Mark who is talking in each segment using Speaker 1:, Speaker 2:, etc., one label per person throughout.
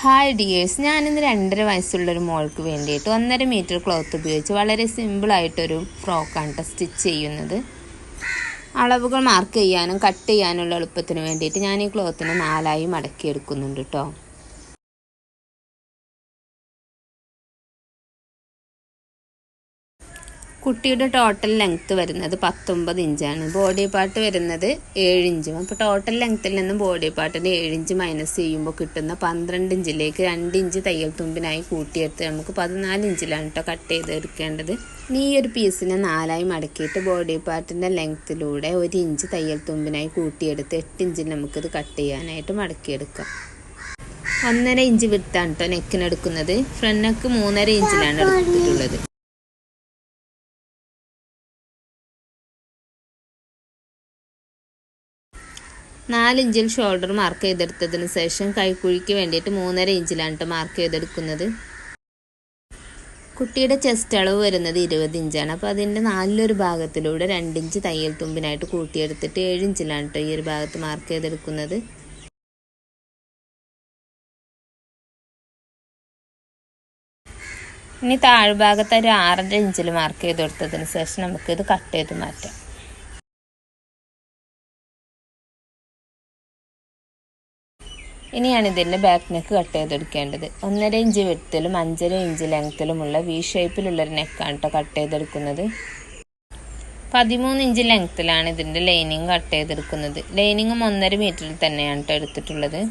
Speaker 1: Hi dears, ഞാനിന്ന് 2.5 വയസ്സുള്ളൊരു മോൾക്ക് വേണ്ടിയിട്ട് 1.5 മീറ്റർ ക്ലോത്ത് ഉപയോഗിച്ച് വളരെ സിമ്പിളായിട്ടൊരു ഫ്രോക്കാണ് സ്റ്റിച്ച് ചെയ്യുന്നത്. അളവുകൾ മാർക്ക് ചെയ്യാനും കട്ട് ചെയ്യാനുള്ള എളുപ്പത്തിന് വേണ്ടിയിട്ട് ഞാൻ ഈ ക്ലോത്തിനെ 4ആയി മടക്കിയെടുക്കുന്നുണ്ട് കേട്ടോ. കുട്ടിയുടെ ടോട്ടൽ ലെങ്ത്ത് വരുന്നത് 19 ഇഞ്ചാണ്. ബോഡി പാർട്ട് വരുന്നത് 7 ഇഞ്ചും. അപ്പോൾ ടോട്ടൽ ലെങ്ത്തിൽ നിന്നും ബോഡി പാർട്ടിന് 7 ഇഞ്ച് മൈനസ് ചെയ്യുമ്പോൾ കിട്ടുന്ന 12 ഇഞ്ചിലേക്ക് 2 ഇഞ്ച് തയ്യൽ തുമ്പിനായി കൂട്ടിയെടുത്ത് നമുക്ക് 14 ഇഞ്ചിലാണ് കേട്ടോ കട്ട് ചെയ്തെടുക്കേണ്ടത്. ഈ ഒരു പീസിനെ 4ആയി മടക്കിയിട്ട് ബോഡി പാർട്ടിൻ്റെ ലെങ്ത്തിലൂടെ 1 ഇഞ്ച് തയ്യൽ തുമ്പിനായി കൂട്ടിയെടുത്ത് 8 ഇഞ്ചിൽ നമുക്കിത് കട്ട് ചെയ്യാനായിട്ട് മടക്കിയെടുക്കാം. 1.5 ഇഞ്ച് വിട്ടാണ് കേട്ടോ നെക്കിനെടുക്കുന്നത്. ഫ്രണ്ട് നെക്ക് 3.5 ഇഞ്ചിലാണ് എടുത്തിട്ടുള്ളത്. 4 ഇഞ്ചിൽ ഷോൾഡർ മാർക്ക് ചെയ്തെടുത്തതിന് ശേഷം കൈക്കുഴിക്ക് വേണ്ടിയിട്ട് 3.5 ഇഞ്ചിലാണ് മാർക്ക് ചെയ്തെടുക്കുന്നത്. കുട്ടിയുടെ ചെസ്റ്റ് അളവ് വരുന്നത് 20 ഇഞ്ചാണ്. അപ്പോൾ അതിൻ്റെ 4 ഭാഗത്തിലൂടെ 2 ഇഞ്ച് തയ്യൽ തുമ്പിനായിട്ട് കൂട്ടിയെടുത്തിട്ട് 7 ഇഞ്ചിലാണ് കേട്ടോ ഈ ഒരു ഭാഗത്ത് മാർക്ക് ചെയ്തെടുക്കുന്നത്. ഇനി താഴ്ഭാഗത്ത് ഒരു 6.5 ഇഞ്ചിൽ മാർക്ക് ചെയ്തെടുത്തതിന് ശേഷം നമുക്കിത് കട്ട് ചെയ്ത് മാറ്റാം. ഇനിയാണ് ഇതിൻ്റെ ബാക്ക് നെക്ക് കട്ട് ചെയ്തെടുക്കേണ്ടത്. 1.5 ഇഞ്ച് വിഡ്ത്തിലും 5.5 ഇഞ്ച് ലെങ്ത്തിലുമുള്ള വി ഷേപ്പിലുള്ളൊരു നെക്കാണ് കേട്ടോ കട്ട് ചെയ്തെടുക്കുന്നത്. 13 ഇഞ്ച് ലെങ്ത്തിലാണ് ഇതിൻ്റെ ലൈനിങ് കട്ട് ചെയ്തെടുക്കുന്നത്. ലൈനിങ്ങും 1.5 മീറ്ററിൽ തന്നെയാണ് കേട്ടോ എടുത്തിട്ടുള്ളത്.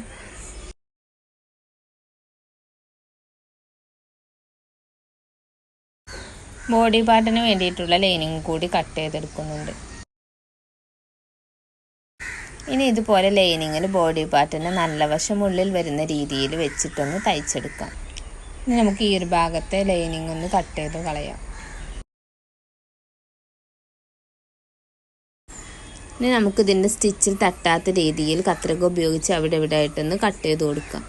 Speaker 1: ബോഡി പാർട്ടിന് വേണ്ടിയിട്ടുള്ള ലൈനിങ് കൂടി കട്ട് ചെയ്തെടുക്കുന്നുണ്ട്. ഇനി ഇതുപോലെ ലൈനിങ്ങിൽ ബോഡി പാർട്ടിന് നല്ല വശം ഉള്ളിൽ വരുന്ന രീതിയിൽ വെച്ചിട്ടൊന്ന് തയ്ച്ചെടുക്കാം. ഇനി നമുക്ക് ഈ ഒരു ഭാഗത്തെ ലൈനിങ് ഒന്ന് കട്ട് ചെയ്ത് കളയാം. ഇനി നമുക്കിതിൻ്റെ സ്റ്റിച്ചിൽ തട്ടാത്ത രീതിയിൽ കത്രിക ഉപയോഗിച്ച് അവിടെ ഇവിടെ ആയിട്ടൊന്ന് കട്ട് ചെയ്ത് കൊടുക്കാം.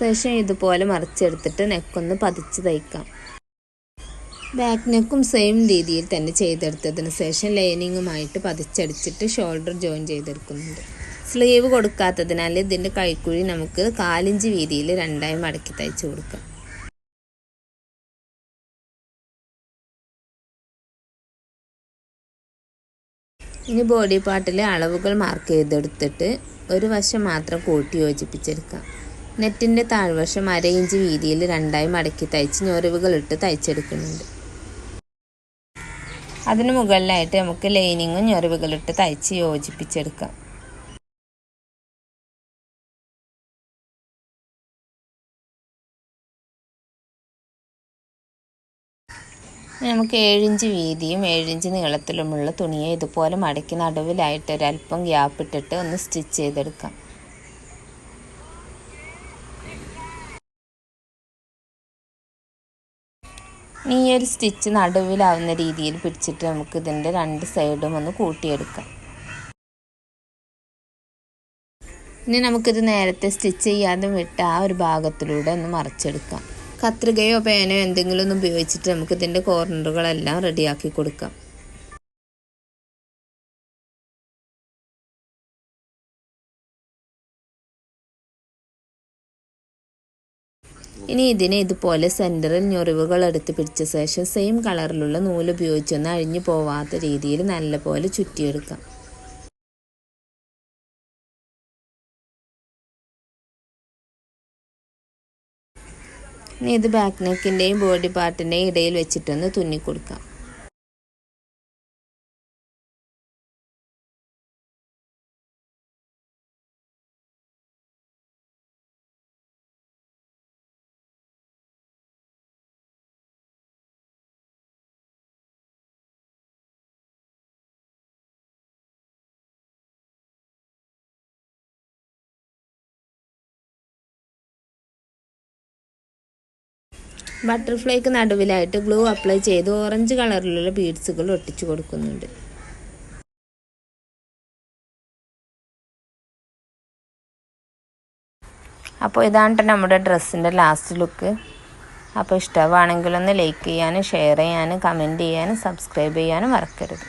Speaker 1: ശേഷം ഇതുപോലെ മറിച്ചെടുത്തിട്ട് നെക്കൊന്ന് പതിച്ച് തയ്ക്കാം. ബാക്ക് നെക്കും സെയിം രീതിയിൽ തന്നെ ചെയ്തെടുത്തതിന് ശേഷം ലൈനിങ്ങുമായിട്ട് പതിച്ചടിച്ചിട്ട് ഷോൾഡർ ജോയിൻ ചെയ്തെടുക്കുന്നുണ്ട്. സ്ലീവ് കൊടുക്കാത്തതിനാൽ ഇതിൻ്റെ കൈക്കുഴി നമുക്ക് 4 ഇഞ്ച് വീതിയിൽ 2ആയി മടക്കി തയ്ച്ചു കൊടുക്കാം. ഇനി ബോഡി പാർട്ടിലെ അളവുകൾ മാർക്ക് ചെയ്തെടുത്തിട്ട് ഒരു വശം മാത്രം കൂട്ടി യോജിപ്പിച്ചെടുക്കാം. നെറ്റിൻ്റെ താഴ്വശം 1/2 ഇഞ്ച് വീതിയിൽ 2ആയി മടക്കി തയ്ച്ച് ഞൊറിവുകളിട്ട് തയ്ച്ചെടുക്കുന്നുണ്ട്. അതിന് മുകളിലായിട്ട് നമുക്ക് ലൈനിങ്ങും ഞൊറിവുകളിട്ട് തയ്ച്ച് യോജിപ്പിച്ചെടുക്കാം. നമുക്ക് 7 ഇഞ്ച് വീതിയും 7 ഇഞ്ച് നീളത്തിലുമുള്ള തുണിയെ ഇതുപോലെ മടക്കി നടുവിലായിട്ട് ഒരല്പം ഗ്യാപ്പ് ഇട്ടിട്ട് ഒന്ന് സ്റ്റിച്ച് ചെയ്തെടുക്കാം. ഈ ഒരു സ്റ്റിച്ച് നടുവിലാവുന്ന രീതിയിൽ പിടിച്ചിട്ട് നമുക്ക് ഇതിൻ്റെ 2 സൈഡും ഒന്ന് കൂട്ടിയെടുക്കാം. ഇനി നമുക്കിത് നേരത്തെ സ്റ്റിച്ച് ചെയ്യാതെ വിട്ട് ആ ഒരു ഭാഗത്തിലൂടെ ഒന്ന് മറിച്ചെടുക്കാം. കത്രികയോ പേനയോ എന്തെങ്കിലും ഒന്ന് ഉപയോഗിച്ചിട്ട് നമുക്ക് ഇതിൻ്റെ കോർണറുകളെല്ലാം റെഡിയാക്കി കൊടുക്കാം. ഇനി ഇതിനെ ഇതുപോലെ സെൻറ്ററിൽ ഞൊറിവുകൾ എടുത്ത് പിടിച്ച ശേഷം സെയിം കളറിലുള്ള നൂല് ഉപയോഗിച്ചൊന്ന് അഴിഞ്ഞു പോവാത്ത രീതിയിൽ നല്ലപോലെ ചുറ്റിയെടുക്കാം. ഇനി ഇത് ബാക്ക് നെക്കിൻ്റെയും ബോഡി പാർട്ടിൻ്റെയും ഇടയിൽ വെച്ചിട്ടൊന്ന് തുന്നിക്കൊടുക്കാം. ബട്ടർഫ്ലൈക്ക് നടുവിലായിട്ട് ഗ്ലൂ അപ്ലൈ ചെയ്ത് ഓറഞ്ച് കളറിലുള്ള ബീഡ്സുകൾ ഒട്ടിച്ചു കൊടുക്കുന്നുണ്ട്. അപ്പോൾ ഇതാണ് നമ്മുടെ ഡ്രസ്സിൻ്റെ ലാസ്റ്റ് ലുക്ക്. അപ്പോൾ ഇഷ്ടമാണെങ്കിലൊന്ന് ലൈക്ക് ചെയ്യാനും ഷെയർ ചെയ്യാനും കമൻറ്റ് ചെയ്യാനും സബ്സ്ക്രൈബ് ചെയ്യാനും മറക്കരുത്.